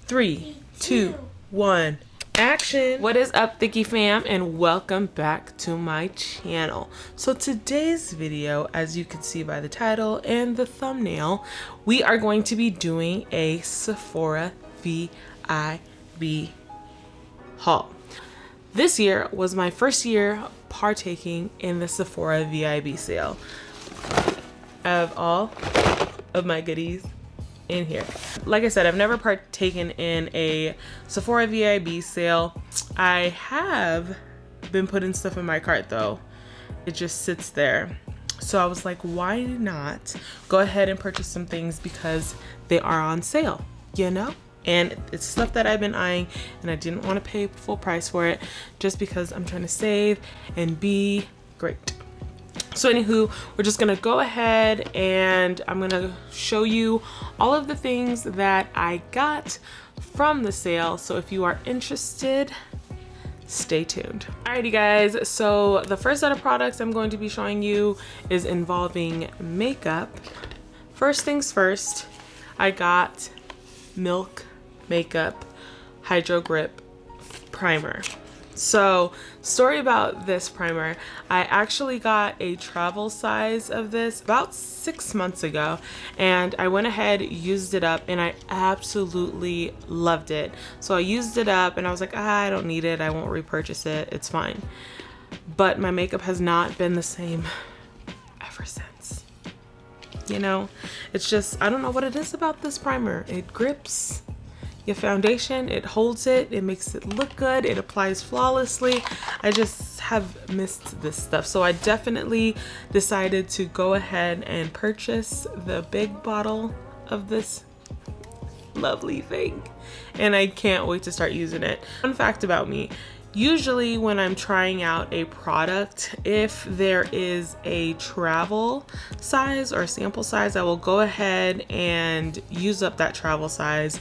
3, 2, 1, action. What is up, Thicky fam, and welcome back to my channel. So today's video, as you can see by the title and the thumbnail, we are going to be doing a Sephora VIB haul. This year was my first year partaking in the Sephora VIB sale. I have all of my goodies in here. Like I said, I've never partaken in a Sephora VIB sale. I have been putting stuff in my cart though. It just sits there. So I was like, why not go ahead and purchase some things because they are on sale, you know? And it's stuff that I've been eyeing and I didn't want to pay full price for it just because I'm trying to save and be great. So anywho, we're just gonna go ahead and I'm gonna show you all of the things that I got from the sale. So if you are interested, stay tuned. Alrighty guys, so the first set of products I'm going to be showing you is involving makeup. First things first, I got Milk Makeup Hydro Grip Primer. So, story about this primer, I actually got a travel size of this about 6 months ago, and I went ahead, used it up, and I absolutely loved it. So I used it up and I was like, I don't need it, I won't repurchase it, it's fine. But my makeup has not been the same ever since. You know, it's just, I don't know what it is about this primer. It grips your foundation, it holds it, it makes it look good, it applies flawlessly. I just have missed this stuff. So I definitely decided to go ahead and purchase the big bottle of this lovely thing. And I can't wait to start using it. Fun fact about me, usually when I'm trying out a product, if there is a travel size or sample size, I will go ahead and use up that travel size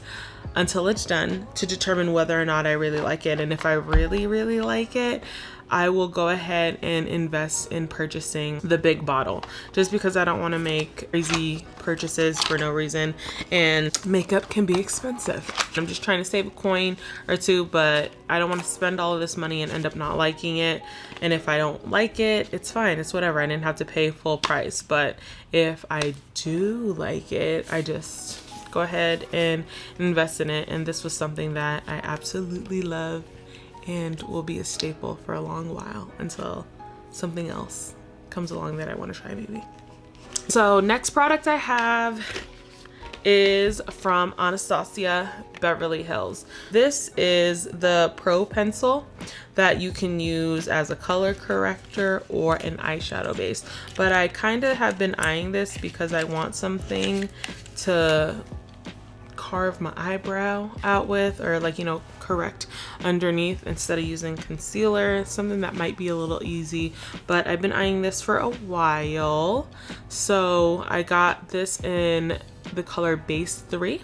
until it's done to determine whether or not I really like it. And if I really like it, I will go ahead and invest in purchasing the big bottle just because I don't want to make crazy purchases for no reason, and makeup can be expensive. I'm just trying to save a coin or two, but I don't want to spend all of this money and end up not liking it. And if I don't like it, it's fine, it's whatever, I didn't have to pay full price. But if I do like it, I just go ahead and invest in it. And this was something that I absolutely love and will be a staple for a long while until something else comes along that I want to try maybe. So next product I have is from Anastasia Beverly Hills. This is the Pro Pencil that you can use as a color corrector or an eyeshadow base. But I kind of have been eyeing this because I want something to carve my eyebrow out with, or like, you know, correct underneath instead of using concealer, something that might be a little easy. But I've been eyeing this for a while, so I got this in the color Base 3.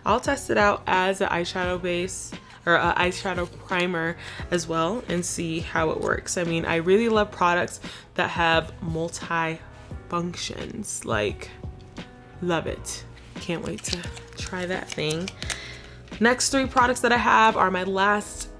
I'll test it out as an eyeshadow base or an eyeshadow primer as well and see how it works. I mean, I really love products that have multi functions, like, love it. Can't wait to try that thing. Next 3 products that I have are my last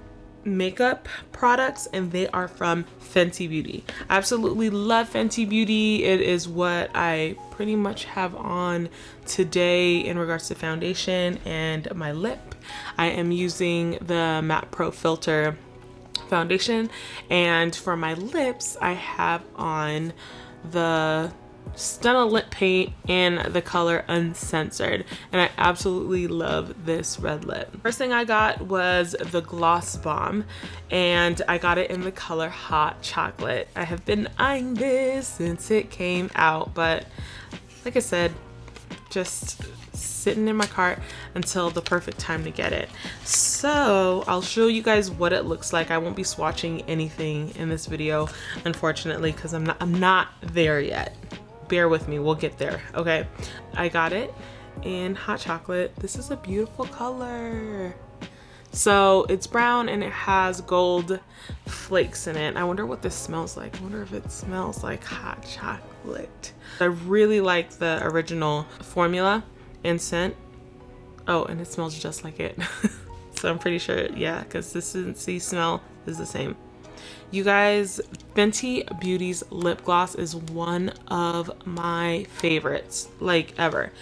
makeup products, and they are from Fenty Beauty. I absolutely love Fenty Beauty. It is what I pretty much have on today in regards to foundation and my lip. I am using the Matte Pro Filter foundation, and for my lips I have on the Stunna Lip Paint in the color Uncensored, and I absolutely love this red lip. First thing I got was the Gloss Bomb, and I got it in the color Hot Chocolate. I have been eyeing this since it came out, but like I said, just sitting in my cart until the perfect time to get it. So I'll show you guys what it looks like. I won't be swatching anything in this video, unfortunately, because I'm not there yet. Bear with me, we'll get there. Okay, I got it in Hot Chocolate. This is a beautiful color. So it's brown and it has gold flakes in it. I wonder what this smells like. I wonder if it smells like hot chocolate. I really like the original formula and scent Oh, and it smells just like it. So I'm pretty sure, yeah, consistency, smell is the same. You guys, Fenty Beauty's lip gloss is one of my favorites, like ever.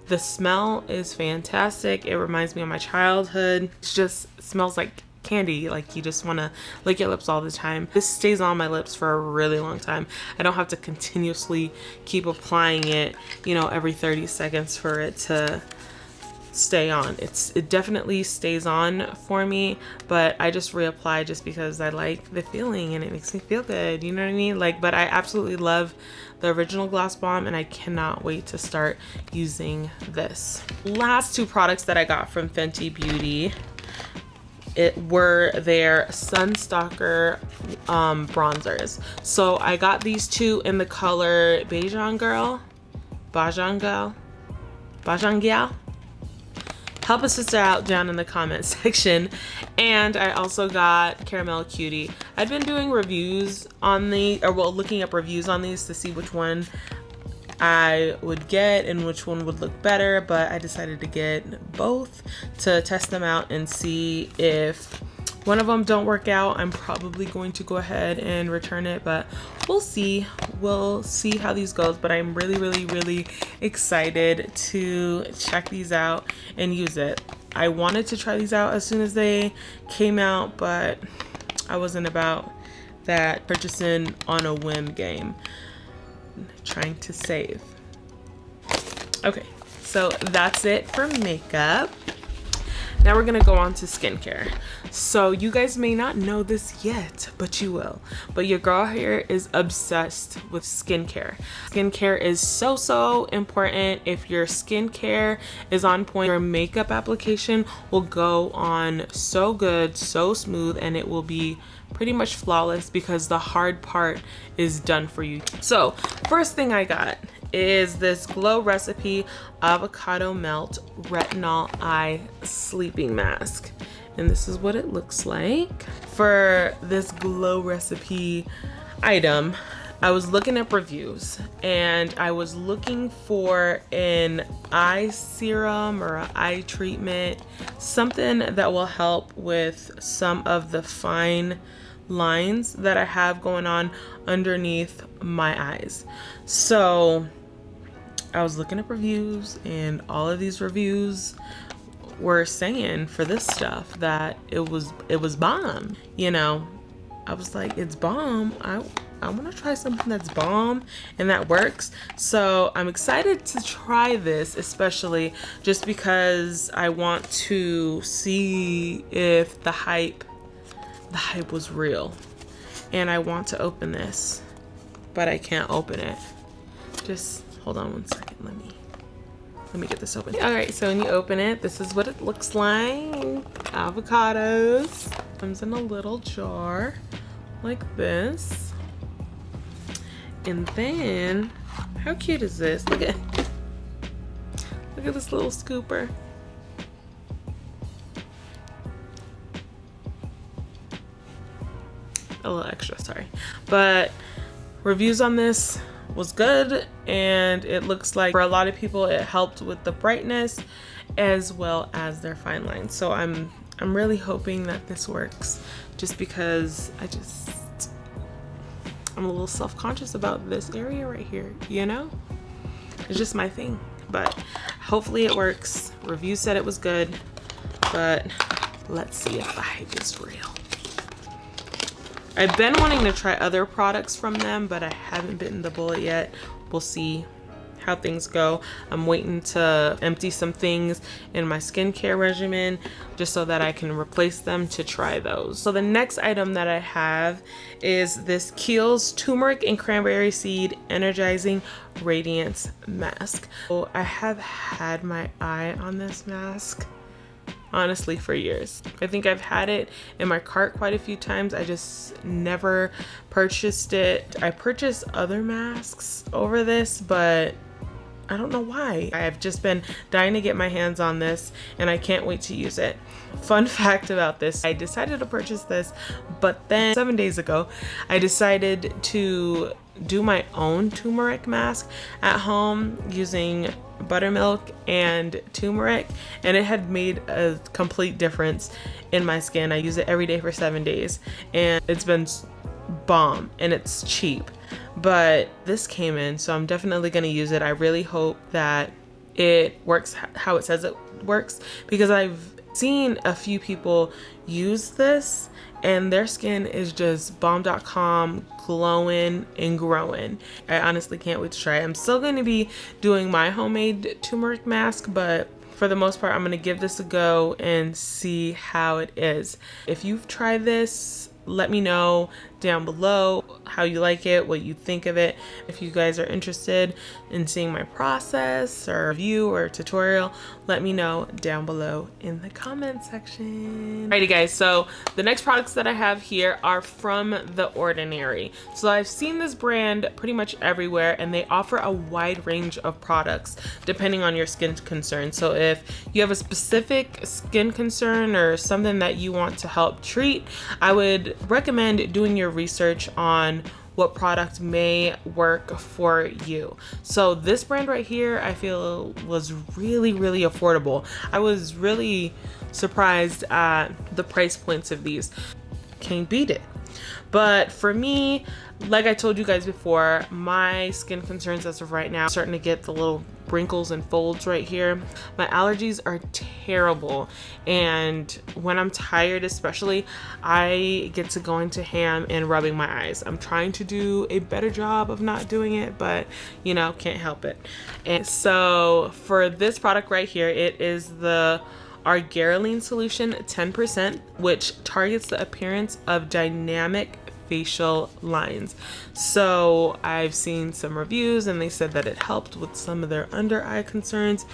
The smell is fantastic. It reminds me of my childhood. It just smells like candy, like you just want to lick your lips all the time. This stays on my lips for a really long time. I don't have to continuously keep applying it, you know, every 30 seconds for it to stay on. It definitely stays on for me, but I just reapply just because I like the feeling and it makes me feel good, you know what I mean? Like, but I absolutely love the original gloss bomb and I cannot wait to start using this. Last two products that I got from Fenty Beauty, it were their Sunstalk'r bronzers. So I got these two in the color Bajan Gyal. Help a sister out down in the comment section. And I also got Caramel Cutie. I'd been doing reviews on looking up reviews on these to see which one I would get and which one would look better, but I decided to get both to test them out and see if one of them don't work out. I'm probably going to go ahead and return it, but we'll see. We'll see how these goes, but I'm really excited to check these out and use it. I wanted to try these out as soon as they came out, but I wasn't about that purchasing on a whim game. Trying to save. Okay, so that's it for makeup. Now we're gonna go on to skincare. So you guys may not know this yet, but you will. But your girl here is obsessed with skincare. Skincare is so important. If your skincare is on point, your makeup application will go on so good, so smooth, and it will be pretty much flawless because the hard part is done for you. So first thing I got is this Glow Recipe Avocado Melt Retinol Eye Sleeping Mask. And this is what it looks like. For this Glow Recipe item, I was looking up reviews and I was looking for an eye serum or an eye treatment, something that will help with some of the fine lines that I have going on underneath my eyes. So I was looking up reviews and all of these reviews were saying for this stuff that it was bomb. You know, I was like, it's bomb. I want to try something that's bomb and that works. So I'm excited to try this, especially just because I want to see if the hype was real. And I want to open this, but I can't open it. Just hold on one second. Let me get this open. All right, so when you open it, this is what it looks like. Avocados. Comes in a little jar like this. And then, how cute is this? Look at this little scooper. A little extra, sorry. But reviews on this was good, and it looks like for a lot of people it helped with the brightness as well as their fine lines. So I'm really hoping that this works, just because I'm a little self-conscious about this area right here, you know? It's just my thing, but hopefully it works. Reviews said it was good, but let's see if the hype is real. I've been wanting to try other products from them, but I haven't bitten the bullet yet. We'll see how things go. I'm waiting to empty some things in my skincare regimen just so that I can replace them to try those. So the next item that I have is this Kiehl's Turmeric and Cranberry Seed Energizing Radiance Mask. So I have had my eye on this mask honestly for years. I think I've had it in my cart quite a few times. I just never purchased it. I purchased other masks over this, but I don't know why. I've just been dying to get my hands on this and I can't wait to use it. Fun fact about this, I decided to purchase this, but then 7 days ago, I decided to do my own turmeric mask at home using buttermilk and turmeric, and it had made a complete difference in my skin. I use it every day for 7 days and it's been bomb, and it's cheap. But this came in, so I'm definitely going to use it. I really hope that it works how it says it works, because I've seen a few people use this and their skin is just bomb.com, glowing and growing. I honestly can't wait to try it. I'm still going to be doing my homemade turmeric mask, but for the most part, I'm going to give this a go and see how it is. If you've tried this, let me know down below how you like it, what you think of it. If you guys are interested in seeing my process or review or tutorial, let me know down below in the comment section. Alrighty guys, so the next products that I have here are from The Ordinary. So I've seen this brand pretty much everywhere, and they offer a wide range of products depending on your skin concern. So if you have a specific skin concern or something that you want to help treat, I would recommend doing your research on what product may work for you. So this brand right here, I feel was really affordable. I was really surprised at the price points of these. Can't beat it. But for me, like I told you guys before, my skin concerns as of right now are starting to get the little wrinkles and folds right here. My allergies are terrible, and when I'm tired especially, I get to going to ham and rubbing my eyes. I'm trying to do a better job of not doing it, but you know, can't help it. And so for this product right here, it is the Argireline solution 10%, which targets the appearance of dynamic facial lines. So I've seen some reviews and they said that it helped with some of their under eye concerns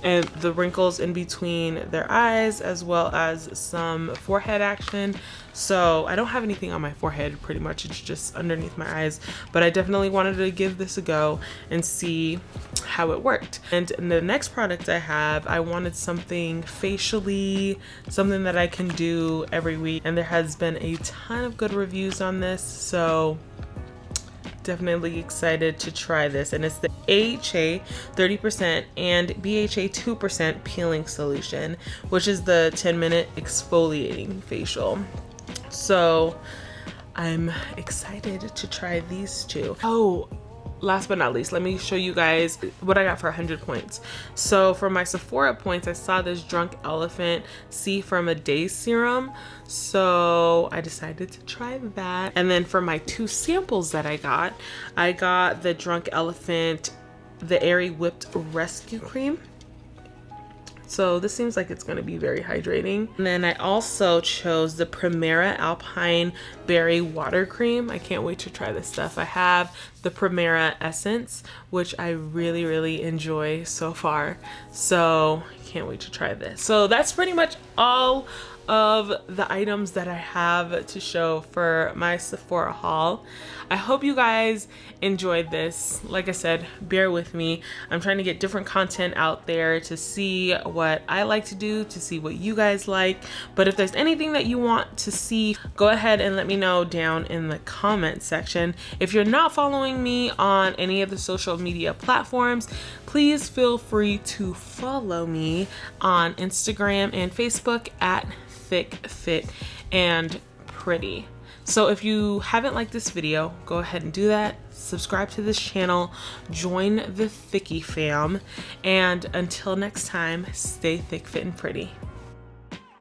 and the wrinkles in between their eyes, as well as some forehead action. So I don't have anything on my forehead, pretty much it's just underneath my eyes, but I definitely wanted to give this a go and see how it worked. And in the next product I have, I wanted something facially, something that I can do every week, and there has been a ton of good reviews on this, so definitely excited to try this. And it's the AHA 30% and BHA 2% peeling solution, which is the 10-minute exfoliating facial. So I'm excited to try these two. Oh, last but not least, let me show you guys what I got for 100 points. So for my Sephora points, I saw this Drunk Elephant C-Firma Day Serum. So I decided to try that. And then for my 2 samples that I got the Drunk Elephant, the Airy Whipped Rescue Cream. So this seems like it's going to be very hydrating. And then I also chose the Primera Alpine Berry Water Cream. I can't wait to try this stuff. I have the Primera Essence, which I really enjoy so far. So can't wait to try this. So that's pretty much all of the items that I have to show for my Sephora haul. I hope you guys enjoyed this. Like I said, bear with me. I'm trying to get different content out there to see what I like to do, to see what you guys like. But if there's anything that you want to see, go ahead and let me know down in the comment section. If you're not following me on any of the social media platforms, please feel free to follow me on Instagram and Facebook at Thick, Fit, and Pretty. So if you haven't liked this video, go ahead and do that. Subscribe to this channel, join the Thicky fam, and until next time, stay thick, fit, and pretty.